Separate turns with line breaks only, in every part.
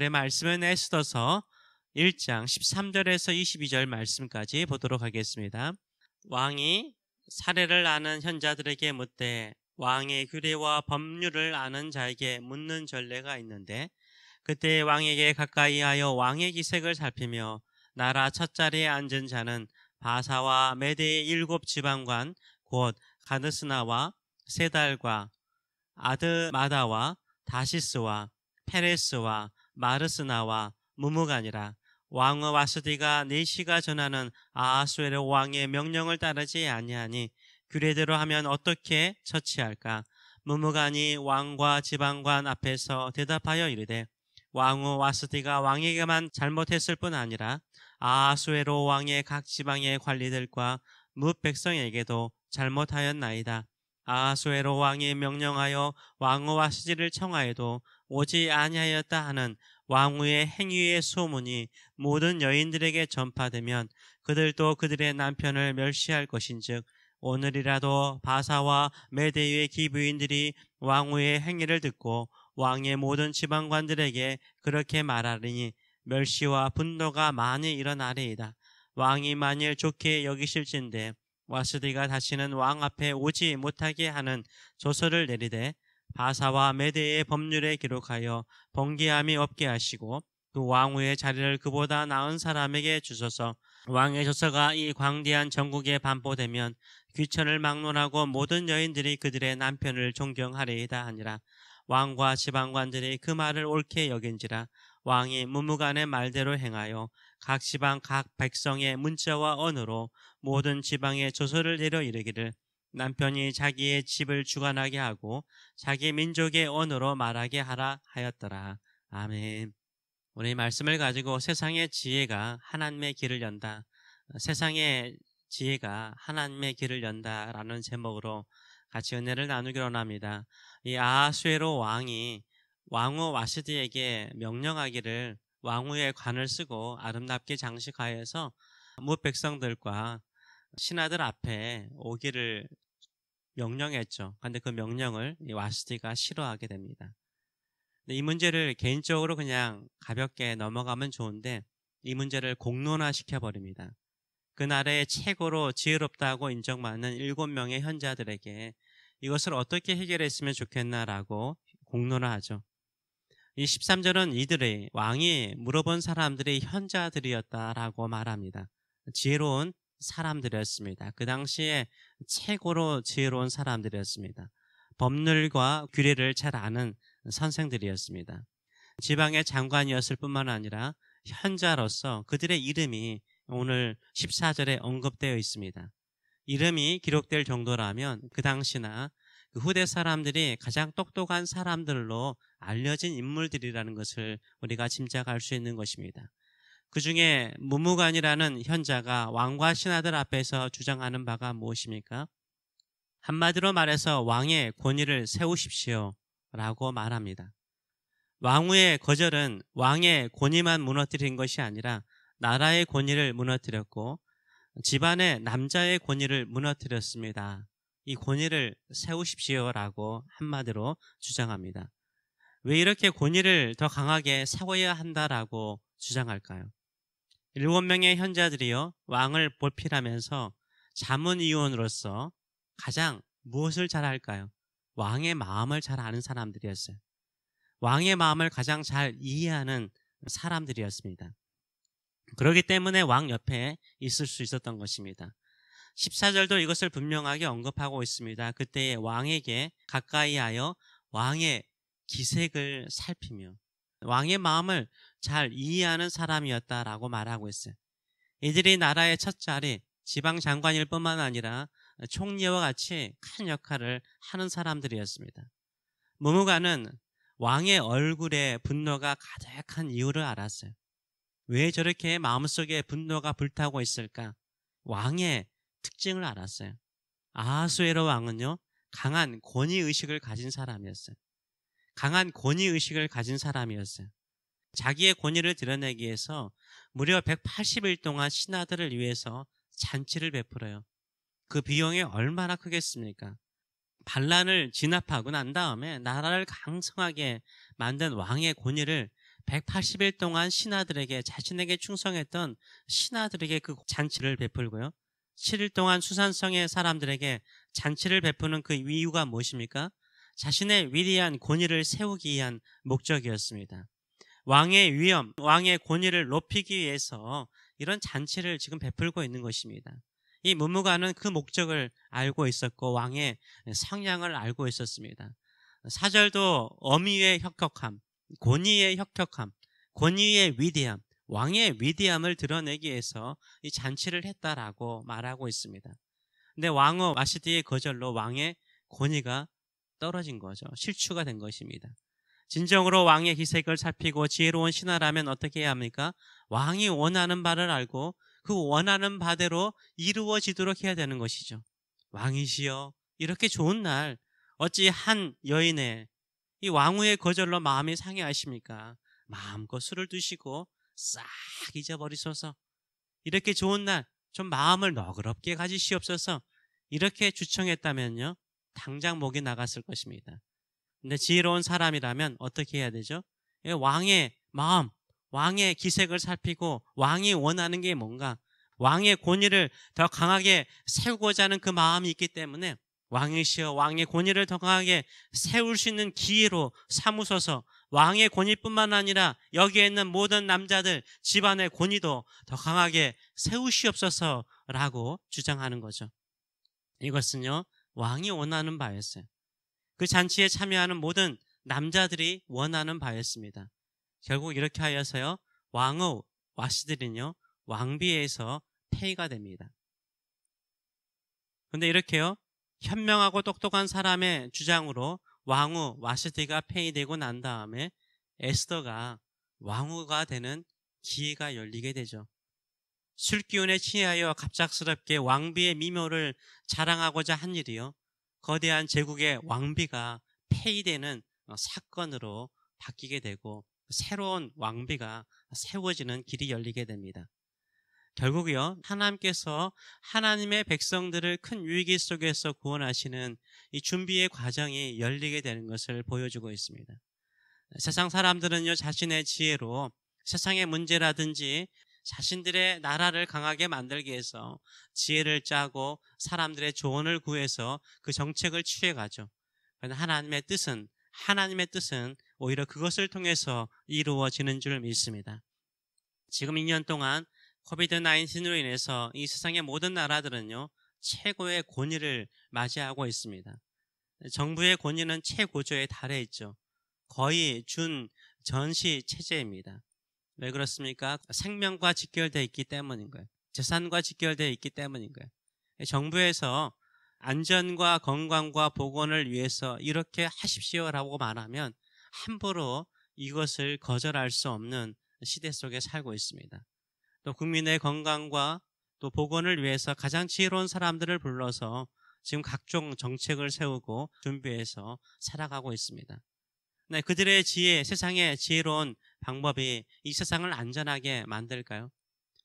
우리의 말씀은 에스더서 1장 13절에서 22절 말씀까지 보도록 하겠습니다. 왕이 사례를 아는 현자들에게 묻되 왕의 규례와 법률을 아는 자에게 묻는 전례가 있는데 그때 왕에게 가까이하여 왕의 기색을 살피며 나라 첫자리에 앉은 자는 바사와 메대의 7 지방관 곧 가드스나와 세달과 아드마다와 다시스와 페레스와 마르스나와 무무간이라. 왕의 와스디가 네시가 전하는 아하수에로 왕의 명령을 따르지 아니하니 규례대로 하면 어떻게 처치할까? 무무간이 왕과 지방관 앞에서 대답하여 이르되 왕의 와스디가 왕에게만 잘못했을 뿐 아니라 아하수에로 왕의 각 지방의 관리들과 뭇 백성에게도 잘못하였나이다. 아하수에로 왕이 명령하여 왕의 와스디를 청하여도 오지 아니하였다 하는 왕후의 행위의 소문이 모든 여인들에게 전파되면 그들도 그들의 남편을 멸시할 것인즉 오늘이라도 바사와 메대의 기부인들이 왕후의 행위를 듣고 왕의 모든 지방관들에게 그렇게 말하리니 멸시와 분노가 많이 일어나리이다. 왕이 만일 좋게 여기실진데 와스디가 다시는 왕 앞에 오지 못하게 하는 조서를 내리되 바사와 메대의 법률에 기록하여 번개함이 없게 하시고 그 왕후의 자리를 그보다 나은 사람에게 주소서. 왕의 조서가 이 광대한 전국에 반포되면 귀천을 막론하고 모든 여인들이 그들의 남편을 존경하리이다 하니라. 왕과 지방관들이 그 말을 옳게 여긴지라. 왕이 무무간의 말대로 행하여 각 지방 각 백성의 문자와 언어로 모든 지방에 조서를 내려 이르기를 남편이 자기의 집을 주관하게 하고 자기 민족의 언어로 말하게 하라 하였더라. 아멘. 우리 말씀을 가지고 세상의 지혜가 하나님의 길을 연다. 세상의 지혜가 하나님의 길을 연다라는 제목으로 같이 은혜를 나누기로 합니다. 이 아하수에로 왕이 왕후 와스디에게 명령하기를 왕후의 관을 쓰고 아름답게 장식하여서 뭇 백성들과 신하들 앞에 오기를 명령했죠. 그런데 그 명령을 와스디가 싫어하게 됩니다. 이 문제를 개인적으로 그냥 가볍게 넘어가면 좋은데 이 문제를 공론화시켜버립니다. 그 나라의 최고로 지혜롭다고 인정받는 7명의 현자들에게 이것을 어떻게 해결했으면 좋겠나라고 공론화하죠. 이 13절은 이들의 왕이 물어본 사람들이 현자들이었다라고 말합니다. 지혜로운 사람들이었습니다. 그 당시에 최고로 지혜로운 사람들이었습니다. 법률과 규례를 잘 아는 선생들이었습니다. 지방의 장관이었을 뿐만 아니라 현자로서 그들의 이름이 오늘 14절에 언급되어 있습니다. 이름이 기록될 정도라면 그 당시나 그 후대 사람들이 가장 똑똑한 사람들로 알려진 인물들이라는 것을 우리가 짐작할 수 있는 것입니다. 그 중에 무무간이라는 현자가 왕과 신하들 앞에서 주장하는 바가 무엇입니까? 한마디로 말해서 왕의 권위를 세우십시오 라고 말합니다. 왕후의 거절은 왕의 권위만 무너뜨린 것이 아니라 나라의 권위를 무너뜨렸고 집안의 남자의 권위를 무너뜨렸습니다. 이 권위를 세우십시오라고 한마디로 주장합니다. 왜 이렇게 권위를 더 강하게 세워야 한다라고 주장할까요? 7명의 현자들이요 왕을 보필하면서 자문위원으로서 가장 무엇을 잘할까요? 왕의 마음을 잘 아는 사람들이었어요. 왕의 마음을 가장 잘 이해하는 사람들이었습니다. 그렇기 때문에 왕 옆에 있을 수 있었던 것입니다. 14절도 이것을 분명하게 언급하고 있습니다. 그때 왕에게 가까이하여 왕의 기색을 살피며 왕의 마음을 잘 이해하는 사람이었다라고 말하고 있어요. 이들이 나라의 첫자리 지방장관일 뿐만 아니라 총리와 같이 큰 역할을 하는 사람들이었습니다. 무무간은 왕의 얼굴에 분노가 가득한 이유를 알았어요. 왜 저렇게 마음속에 분노가 불타고 있을까? 왕의 특징을 알았어요. 아하수에로 왕은요 강한 권위의식을 가진 사람이었어요. 강한 권위의식을 가진 사람이었어요. 자기의 권위를 드러내기 위해서 무려 180일 동안 신하들을 위해서 잔치를 베풀어요. 그 비용이 얼마나 크겠습니까? 반란을 진압하고 난 다음에 나라를 강성하게 만든 왕의 권위를 180일 동안 신하들에게 자신에게 충성했던 신하들에게 그 잔치를 베풀고요. 7일 동안 수산성의 사람들에게 잔치를 베푸는 그 이유가 무엇입니까? 자신의 위대한 권위를 세우기 위한 목적이었습니다. 왕의 위엄, 왕의 권위를 높이기 위해서 이런 잔치를 지금 베풀고 있는 것입니다. 이 문무관은 그 목적을 알고 있었고 왕의 성향을 알고 있었습니다. 사절도 어미의 혁혁함, 권위의 혁혁함, 권위의 위대함, 왕의 위대함을 드러내기 위해서 이 잔치를 했다라고 말하고 있습니다. 근데 왕후 와시디의 거절로 왕의 권위가 떨어진 거죠. 실추가 된 것입니다. 진정으로 왕의 기색을 살피고 지혜로운 신하라면 어떻게 해야 합니까? 왕이 원하는 바를 알고 그 원하는 바대로 이루어지도록 해야 되는 것이죠. 왕이시여, 이렇게 좋은 날 어찌 한 여인의 이 왕후의 거절로 마음이 상해하십니까? 마음껏 술을 드시고 싹 잊어버리소서. 이렇게 좋은 날 좀 마음을 너그럽게 가지시옵소서. 이렇게 주청했다면요, 당장 목이 나갔을 것입니다. 근데 지혜로운 사람이라면 어떻게 해야 되죠? 왕의 마음, 왕의 기색을 살피고 왕이 원하는 게 뭔가, 왕의 권위를 더 강하게 세우고자 하는 그 마음이 있기 때문에 왕이시여, 왕의 권위를 더 강하게 세울 수 있는 기회로 삼으소서. 왕의 권위뿐만 아니라 여기에 있는 모든 남자들 집안의 권위도 더 강하게 세우시옵소서라고 주장하는 거죠. 이것은요, 왕이 원하는 바였어요. 그 잔치에 참여하는 모든 남자들이 원하는 바였습니다. 결국 이렇게 하여서요, 왕후 와시들은요, 왕비에서 폐위가 됩니다. 그런데 이렇게요, 현명하고 똑똑한 사람의 주장으로 왕후 와시디가 폐위되고 난 다음에 에스더가 왕후가 되는 기회가 열리게 되죠. 술기운에 취하여 갑작스럽게 왕비의 미모를 자랑하고자 한 일이요, 거대한 제국의 왕비가 폐위되는 사건으로 바뀌게 되고 새로운 왕비가 세워지는 길이 열리게 됩니다. 결국요, 하나님께서 하나님의 백성들을 큰 위기 속에서 구원하시는 이 준비의 과정이 열리게 되는 것을 보여주고 있습니다. 세상 사람들은요, 자신의 지혜로 세상의 문제라든지 자신들의 나라를 강하게 만들기 위해서 지혜를 짜고 사람들의 조언을 구해서 그 정책을 취해가죠. 그런데 하나님의 뜻은 오히려 그것을 통해서 이루어지는 줄 믿습니다. 지금 2년 동안 코비드-19로 인해서 이 세상의 모든 나라들은요, 최고의 권위를 맞이하고 있습니다. 정부의 권위는 최고조에 달해 있죠. 거의 전시 체제입니다. 왜 그렇습니까? 생명과 직결되어 있기 때문인 거예요. 재산과 직결되어 있기 때문인 거예요. 정부에서 안전과 건강과 보건을 위해서 이렇게 하십시오라고 말하면 함부로 이것을 거절할 수 없는 시대 속에 살고 있습니다. 또 국민의 건강과 또 보건을 위해서 가장 지혜로운 사람들을 불러서 지금 각종 정책을 세우고 준비해서 살아가고 있습니다. 네, 그들의 지혜, 세상의 지혜로운 방법이 이 세상을 안전하게 만들까요?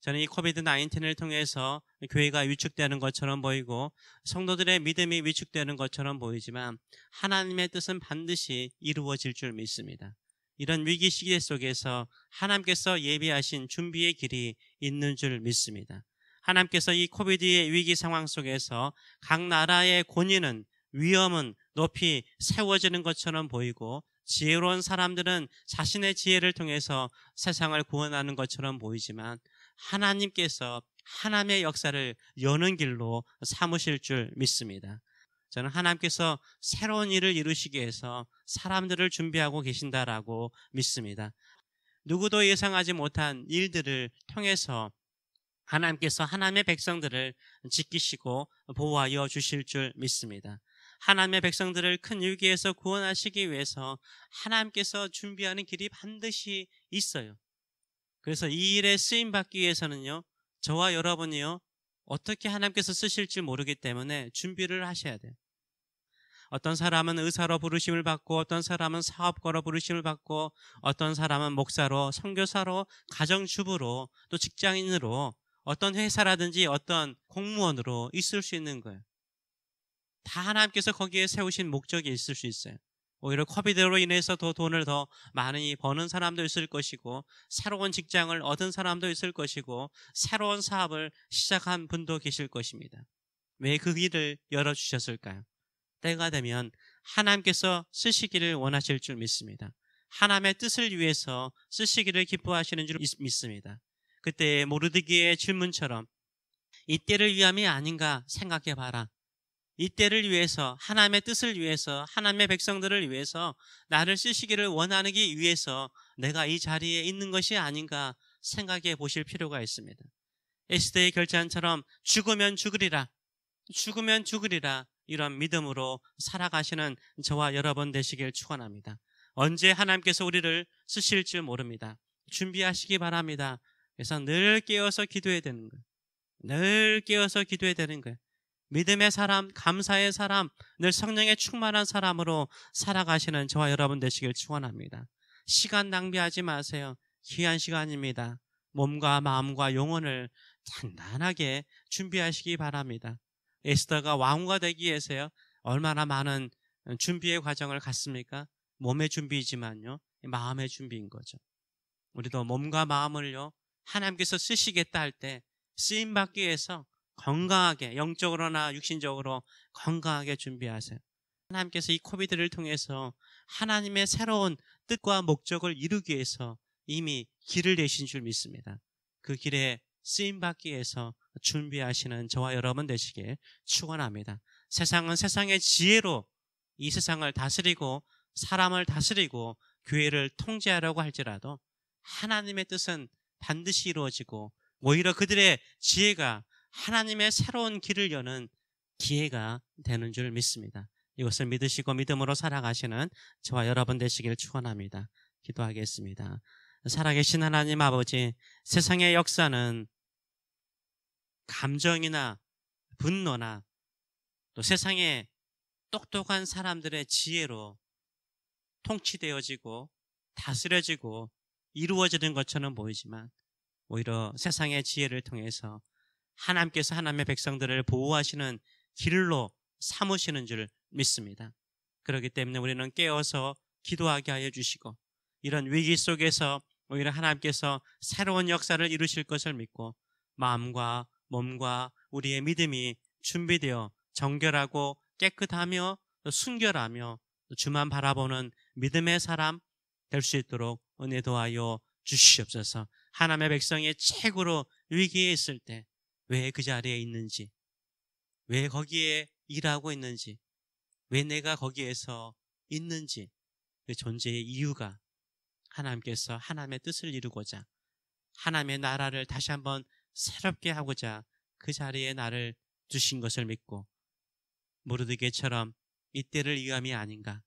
저는 이 코비드-19을 통해서 교회가 위축되는 것처럼 보이고 성도들의 믿음이 위축되는 것처럼 보이지만 하나님의 뜻은 반드시 이루어질 줄 믿습니다. 이런 위기 시대 속에서 하나님께서 예비하신 준비의 길이 있는 줄 믿습니다. 하나님께서 이 코비드의 위기 상황 속에서 각 나라의 권위는, 위엄은 높이 세워지는 것처럼 보이고 지혜로운 사람들은 자신의 지혜를 통해서 세상을 구원하는 것처럼 보이지만 하나님께서 하나님의 역사를 여는 길로 삼으실 줄 믿습니다. 저는 하나님께서 새로운 일을 이루시기 위해서 사람들을 준비하고 계신다라고 믿습니다. 누구도 예상하지 못한 일들을 통해서 하나님께서 하나님의 백성들을 지키시고 보호하여 주실 줄 믿습니다. 하나님의 백성들을 큰 위기에서 구원하시기 위해서 하나님께서 준비하는 길이 반드시 있어요. 그래서 이 일에 쓰임받기 위해서는요, 저와 여러분이요, 어떻게 하나님께서 쓰실지 모르기 때문에 준비를 하셔야 돼요. 어떤 사람은 의사로 부르심을 받고, 어떤 사람은 사업가로 부르심을 받고, 어떤 사람은 목사로, 선교사로, 가정주부로, 또 직장인으로, 어떤 회사라든지 어떤 공무원으로 있을 수 있는 거예요. 다 하나님께서 거기에 세우신 목적이 있을 수 있어요. 오히려 코비드로 인해서 더 돈을 더 많이 버는 사람도 있을 것이고, 새로운 직장을 얻은 사람도 있을 것이고, 새로운 사업을 시작한 분도 계실 것입니다. 왜 그 길을 열어주셨을까요? 때가 되면 하나님께서 쓰시기를 원하실 줄 믿습니다. 하나님의 뜻을 위해서 쓰시기를 기뻐하시는 줄 믿습니다. 그때 모르드기의 질문처럼 이 때를 위함이 아닌가 생각해 봐라. 이 때를 위해서, 하나님의 뜻을 위해서, 하나님의 백성들을 위해서 나를 쓰시기를 원하기 위해서 내가 이 자리에 있는 것이 아닌가 생각해 보실 필요가 있습니다. 에스더의 결단처럼 죽으면 죽으리라, 죽으면 죽으리라, 이런 믿음으로 살아가시는 저와 여러분 되시길 축원합니다. 언제 하나님께서 우리를 쓰실지 모릅니다. 준비하시기 바랍니다. 그래서 늘 깨어서 기도해야 되는 거예요. 늘 깨어서 기도해야 되는 거예요. 믿음의 사람, 감사의 사람, 늘 성령에 충만한 사람으로 살아가시는 저와 여러분 되시길 축원합니다. 시간 낭비하지 마세요. 귀한 시간입니다. 몸과 마음과 영혼을 단단하게 준비하시기 바랍니다. 에스더가 왕후가 되기 위해서요, 얼마나 많은 준비의 과정을 갔습니까? 몸의 준비이지만요, 마음의 준비인 거죠. 우리도 몸과 마음을요, 하나님께서 쓰시겠다 할 때 쓰임받기 위해서 건강하게, 영적으로나 육신적으로 건강하게 준비하세요. 하나님께서 이 코비드를 통해서 하나님의 새로운 뜻과 목적을 이루기 위해서 이미 길을 내신 줄 믿습니다. 그 길에 쓰임받기 위해서 준비하시는 저와 여러분 되시길 축원합니다. 세상은 세상의 지혜로 이 세상을 다스리고 사람을 다스리고 교회를 통제하려고 할지라도 하나님의 뜻은 반드시 이루어지고, 오히려 그들의 지혜가 하나님의 새로운 길을 여는 기회가 되는 줄 믿습니다. 이것을 믿으시고 믿음으로 살아가시는 저와 여러분 되시길 축원합니다. 기도하겠습니다. 살아계신 하나님 아버지, 세상의 역사는 감정이나 분노나 또 세상의 똑똑한 사람들의 지혜로 통치되어지고 다스려지고 이루어지는 것처럼 보이지만, 오히려 세상의 지혜를 통해서 하나님께서 하나님의 백성들을 보호하시는 길로 삼으시는 줄 믿습니다. 그렇기 때문에 우리는 깨어서 기도하게 하여 주시고, 이런 위기 속에서 오히려 하나님께서 새로운 역사를 이루실 것을 믿고, 마음과 몸과 우리의 믿음이 준비되어 정결하고 깨끗하며 순결하며 주만 바라보는 믿음의 사람 될 수 있도록 은혜 도하여 주시옵소서. 하나님의 백성이 최고로 위기에 있을 때 왜 그 자리에 있는지, 왜 거기에 일하고 있는지, 왜 내가 거기에서 있는지, 그 존재의 이유가 하나님께서 하나님의 뜻을 이루고자, 하나님의 나라를 다시 한번 새롭게 하고자 그 자리에 나를 두신 것을 믿고, 모르드게처럼 이때를 위함이 아닌가,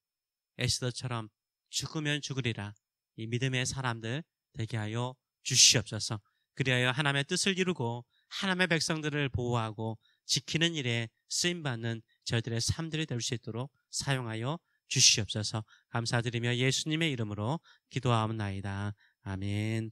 에스더처럼 죽으면 죽으리라, 이 믿음의 사람들 되게 하여 주시옵소서. 그리하여 하나님의 뜻을 이루고 하나님의 백성들을 보호하고 지키는 일에 쓰임받는 저희들의 삶들이 될 수 있도록 사용하여 주시옵소서. 감사드리며 예수님의 이름으로 기도하옵나이다. 아멘.